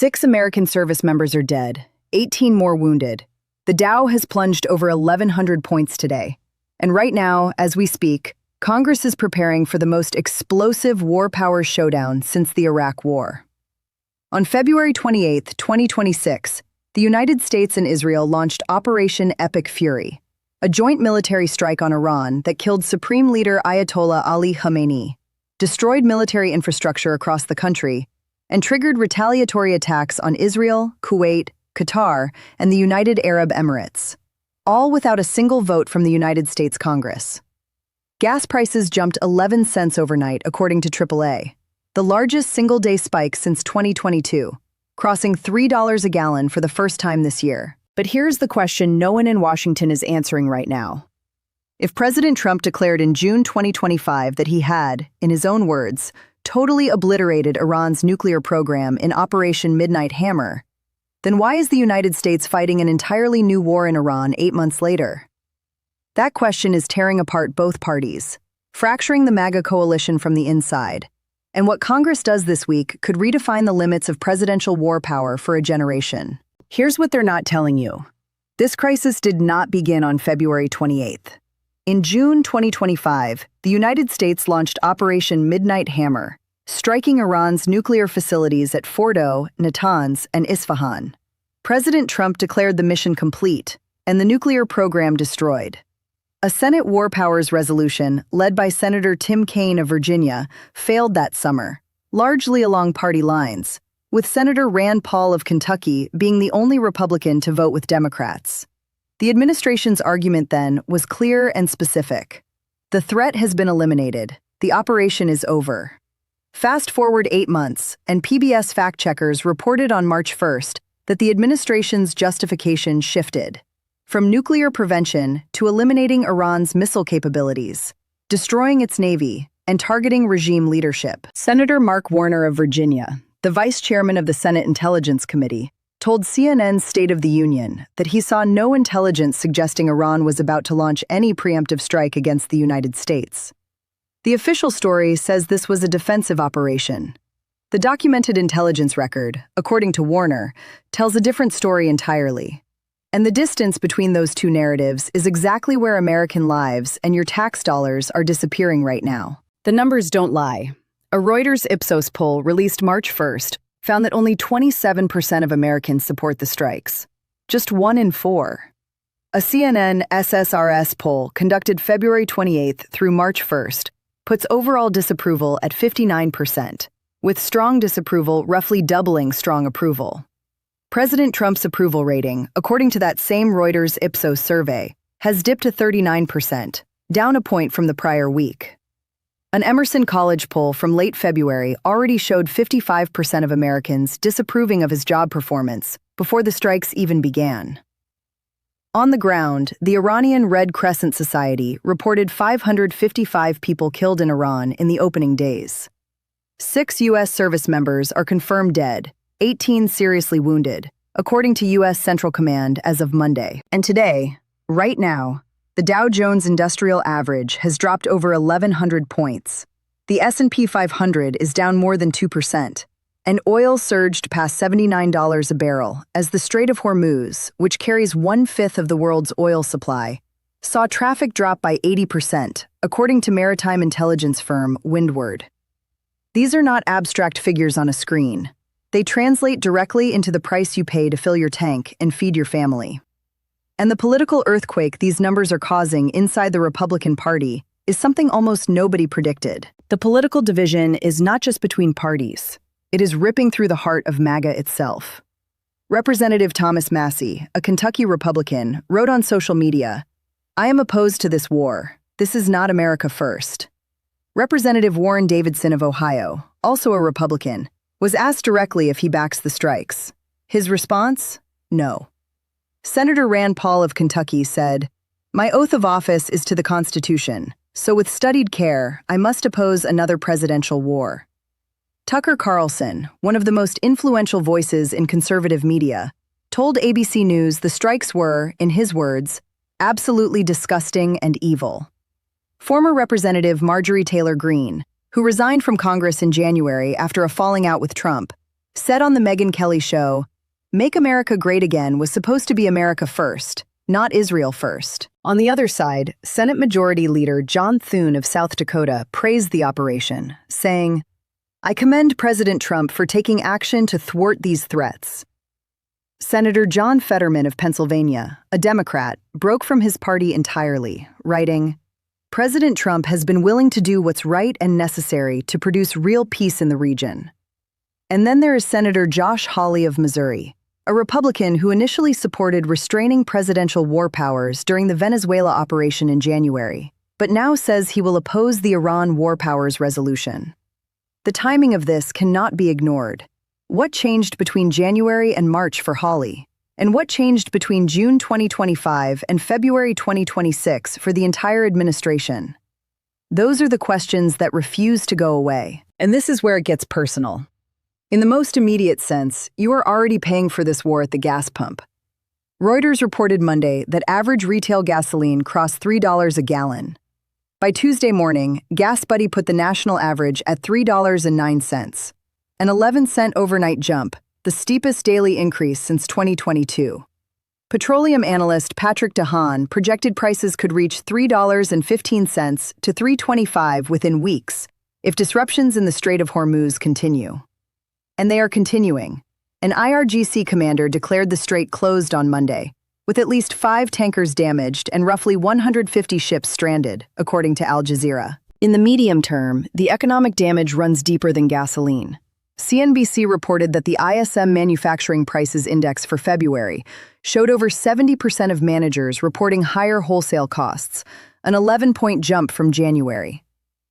6 American service members are dead, 18 more wounded. The Dow has plunged over 1,100 points today. And right now, as we speak, Congress is preparing for the most explosive war powers showdown since the Iraq War. On February 28, 2026, the United States and Israel launched Operation Epic Fury, a joint military strike on Iran that killed Supreme Leader Ayatollah Ali Khamenei, destroyed military infrastructure across the country, and triggered retaliatory attacks on Israel, Kuwait, Qatar, and the United Arab Emirates, all without a single vote from the United States Congress. Gas prices jumped 11 cents overnight, according to AAA, the largest single-day spike since 2022, crossing $3 a gallon for the first time this year. But here's the question no one in Washington is answering right now. If President Trump declared in June 2025 that he had, in his own words, totally obliterated Iran's nuclear program in Operation Midnight Hammer, then why is the United States fighting an entirely new war in Iran 8 months later? That question is tearing apart both parties, fracturing the MAGA coalition from the inside, and what Congress does this week could redefine the limits of presidential war power for a generation. Here's what they're not telling you. This crisis did not begin on February 28th. In June 2025, the United States launched Operation Midnight Hammer, striking Iran's nuclear facilities at Fordo, Natanz, and Isfahan. President Trump declared the mission complete and the nuclear program destroyed. A Senate War Powers resolution, led by Senator Tim Kaine of Virginia, failed that summer, largely along party lines, with Senator Rand Paul of Kentucky being the only Republican to vote with Democrats. The administration's argument then was clear and specific. The threat has been eliminated. The operation is over. Fast forward 8 months, and PBS fact-checkers reported on March 1st that the administration's justification shifted from nuclear prevention to eliminating Iran's missile capabilities, destroying its navy, and targeting regime leadership. Senator Mark Warner of Virginia, the vice chairman of the Senate Intelligence Committee, told CNN's State of the Union that he saw no intelligence suggesting Iran was about to launch any preemptive strike against the United States. The official story says this was a defensive operation. The documented intelligence record, according to Warner, tells a different story entirely. And the distance between those two narratives is exactly where American lives and your tax dollars are disappearing right now. The numbers don't lie. A Reuters Ipsos poll released March 1st found that only 27% of Americans support the strikes, just 1 in 4. A CNN SSRS poll conducted February 28th through March 1st puts overall disapproval at 59%, with strong disapproval roughly doubling strong approval. President Trump's approval rating, according to that same Reuters Ipsos survey, has dipped to 39%, down a point from the prior week. An Emerson College poll from late February already showed 55% of Americans disapproving of his job performance before the strikes even began. On the ground, the Iranian Red Crescent Society reported 555 people killed in Iran in the opening days. 6 U.S. service members are confirmed dead, 18 seriously wounded, according to U.S. Central Command as of Monday. And today, right now, the Dow Jones Industrial Average has dropped over 1,100 points. The S&P 500 is down more than 2%, and oil surged past $79 a barrel as the Strait of Hormuz, which carries 1/5 of the world's oil supply, saw traffic drop by 80%, according to maritime intelligence firm Windward. These are not abstract figures on a screen. They translate directly into the price you pay to fill your tank and feed your family. And the political earthquake these numbers are causing inside the Republican Party is something almost nobody predicted. The political division is not just between parties. It is ripping through the heart of MAGA itself. Representative Thomas Massie, a Kentucky Republican, wrote on social media, "I am opposed to this war. This is not America first." Representative Warren Davidson of Ohio, also a Republican, was asked directly if he backs the strikes. His response? No. Senator Rand Paul of Kentucky said, "My oath of office is to the Constitution, so with studied care, I must oppose another presidential war." Tucker Carlson, one of the most influential voices in conservative media, told ABC News the strikes were, in his words, absolutely disgusting and evil. Former Representative Marjorie Taylor Greene, who resigned from Congress in January after a falling out with Trump, Said on the Megyn Kelly show, "Make America Great Again" was supposed to be America first, not Israel first. On the other side, Senate Majority Leader John Thune of South Dakota praised the operation, saying, "I commend President Trump for taking action to thwart these threats." Senator John Fetterman of Pennsylvania, a Democrat, broke from his party entirely, writing, "President Trump has been willing to do what's right and necessary to produce real peace in the region." And then there is Senator Josh Hawley of Missouri, a Republican who initially supported restraining presidential war powers during the Venezuela operation in January, but now says he will oppose the Iran war powers resolution. The timing of this cannot be ignored. What changed between January and March for Hawley? And what changed between June 2025 and February 2026 for the entire administration? Those are the questions that refuse to go away. And this is where it gets personal. In the most immediate sense, you are already paying for this war at the gas pump. Reuters reported Monday that average retail gasoline crossed $3 a gallon. By Tuesday morning, GasBuddy put the national average at $3.09, an 11-cent overnight jump, the steepest daily increase since 2022. Petroleum analyst Patrick DeHaan projected prices could reach $3.15 to $3.25 within weeks if disruptions in the Strait of Hormuz continue. And they are continuing. An IRGC commander declared the strait closed on Monday, with at least 5 tankers damaged and roughly 150 ships stranded, according to Al Jazeera. In the medium term, the economic damage runs deeper than gasoline. CNBC reported that the ISM Manufacturing Prices Index for February showed over 70% of managers reporting higher wholesale costs, an 11-point jump from January.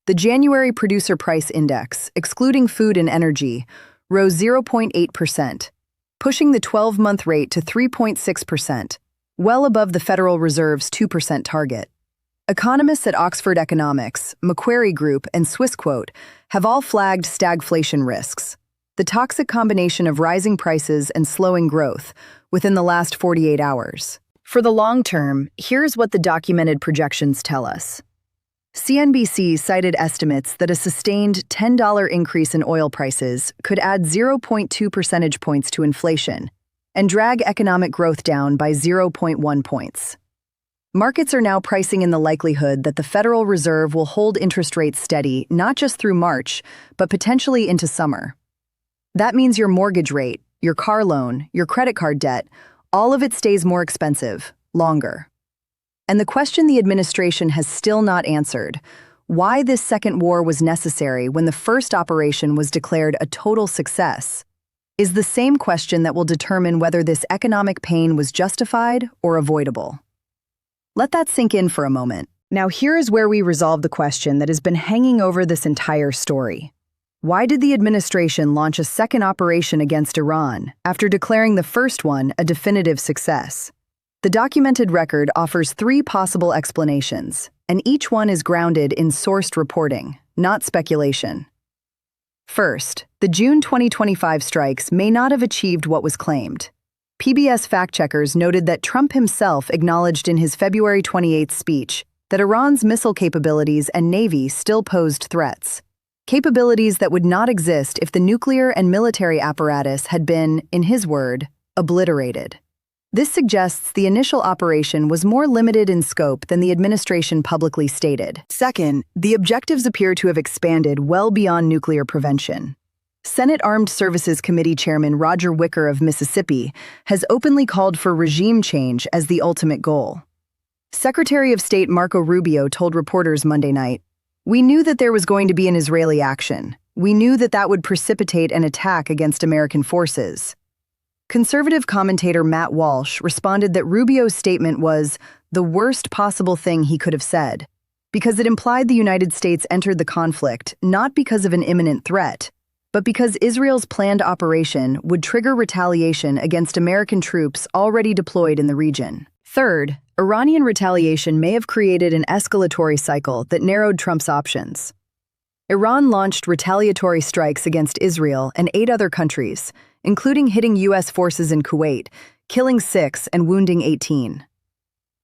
The January Producer Price Index, excluding food and energy, rose 0.8%, pushing the 12-month rate to 3.6%, well above the Federal Reserve's 2% target. Economists at Oxford Economics, Macquarie Group, and Swissquote have all flagged stagflation risks, the toxic combination of rising prices and slowing growth, within the last 48 hours. For the long term, here's what the documented projections tell us. CNBC cited estimates that a sustained $10 increase in oil prices could add 0.2 percentage points to inflation and drag economic growth down by 0.1 points. Markets are now pricing in the likelihood that the Federal Reserve will hold interest rates steady not just through March, but potentially into summer. That means your mortgage rate, your car loan, your credit card debt, all of it stays more expensive, longer. And the question the administration has still not answered, why this second war was necessary when the first operation was declared a total success, is the same question that will determine whether this economic pain was justified or avoidable. Let that sink in for a moment. Now here is where we resolve the question that has been hanging over this entire story. Why did the administration launch a second operation against Iran after declaring the first one a definitive success? The documented record offers 3 possible explanations, and each one is grounded in sourced reporting, not speculation. First, the June 2025 strikes may not have achieved what was claimed. PBS fact-checkers noted that Trump himself acknowledged in his February 28 speech that Iran's missile capabilities and navy still posed threats, capabilities that would not exist if the nuclear and military apparatus had been, in his word, obliterated. This suggests the initial operation was more limited in scope than the administration publicly stated. Second, the objectives appear to have expanded well beyond nuclear prevention. Senate Armed Services Committee Chairman Roger Wicker of Mississippi has openly called for regime change as the ultimate goal. Secretary of State Marco Rubio told reporters Monday night, "We knew that there was going to be an Israeli action. We knew that that would precipitate an attack against American forces." Conservative commentator Matt Walsh responded that Rubio's statement was the worst possible thing he could have said, because it implied the United States entered the conflict not because of an imminent threat, but because Israel's planned operation would trigger retaliation against American troops already deployed in the region. Third, Iranian retaliation may have created an escalatory cycle that narrowed Trump's options. Iran launched retaliatory strikes against Israel and 8 other countries, including hitting U.S. forces in Kuwait, killing 6 and wounding 18.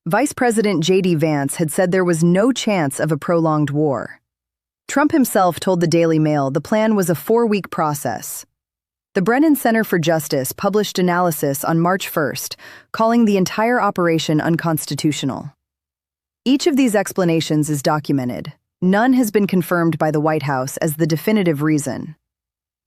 Vice President J.D. Vance had said there was no chance of a prolonged war. Trump himself told the Daily Mail the plan was a 4-week process. The Brennan Center for Justice published analysis on March 1st, calling the entire operation unconstitutional. Each of these explanations is documented. None has been confirmed by the White House as the definitive reason.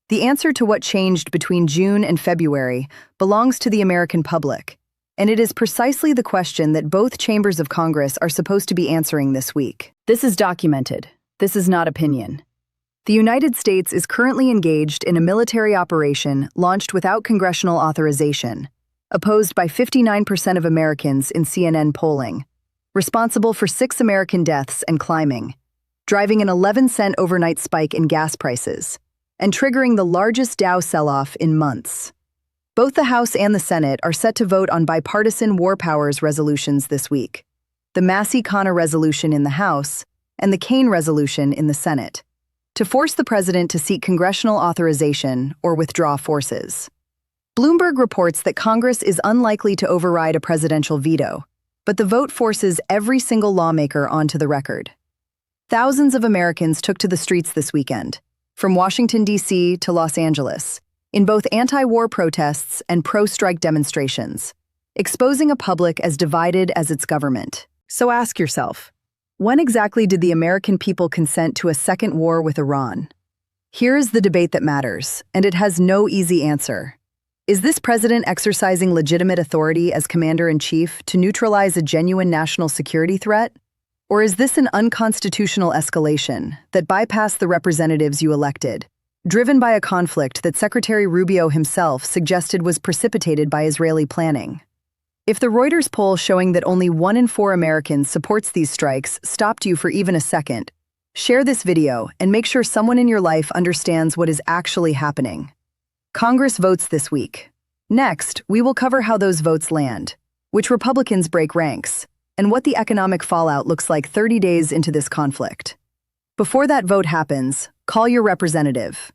The answer to what changed between June and February belongs to the American public, and it is precisely the question that both chambers of Congress are supposed to be answering this week. This is documented. This is not opinion. The United States is currently engaged in a military operation launched without congressional authorization, opposed by 59% of Americans in CNN polling, responsible for 6 American deaths and climbing, driving an 11-cent overnight spike in gas prices, and triggering the largest Dow sell-off in months. Both the House and the Senate are set to vote on bipartisan war powers resolutions this week, the Massie resolution in the House and the Kane resolution in the Senate, to force the president to seek congressional authorization or withdraw forces. Bloomberg reports that Congress is unlikely to override a presidential veto, but the vote forces every single lawmaker onto the record. Thousands of Americans took to the streets this weekend, from Washington, D.C. to Los Angeles, in both anti-war protests and pro-strike demonstrations, exposing a public as divided as its government. So ask yourself, when exactly did the American people consent to a second war with Iran? Here is the debate that matters, and it has no easy answer. Is this president exercising legitimate authority as commander-in-chief to neutralize a genuine national security threat? Or is this an unconstitutional escalation that bypassed the representatives you elected, driven by a conflict that Secretary Rubio himself suggested was precipitated by Israeli planning? If the Reuters poll showing that only 1 in 4 Americans supports these strikes stopped you for even a second, share this video and make sure someone in your life understands what is actually happening. Congress votes this week. Next, we will cover how those votes land, which Republicans break ranks, and what the economic fallout looks like 30 days into this conflict. Before that vote happens, call your representative.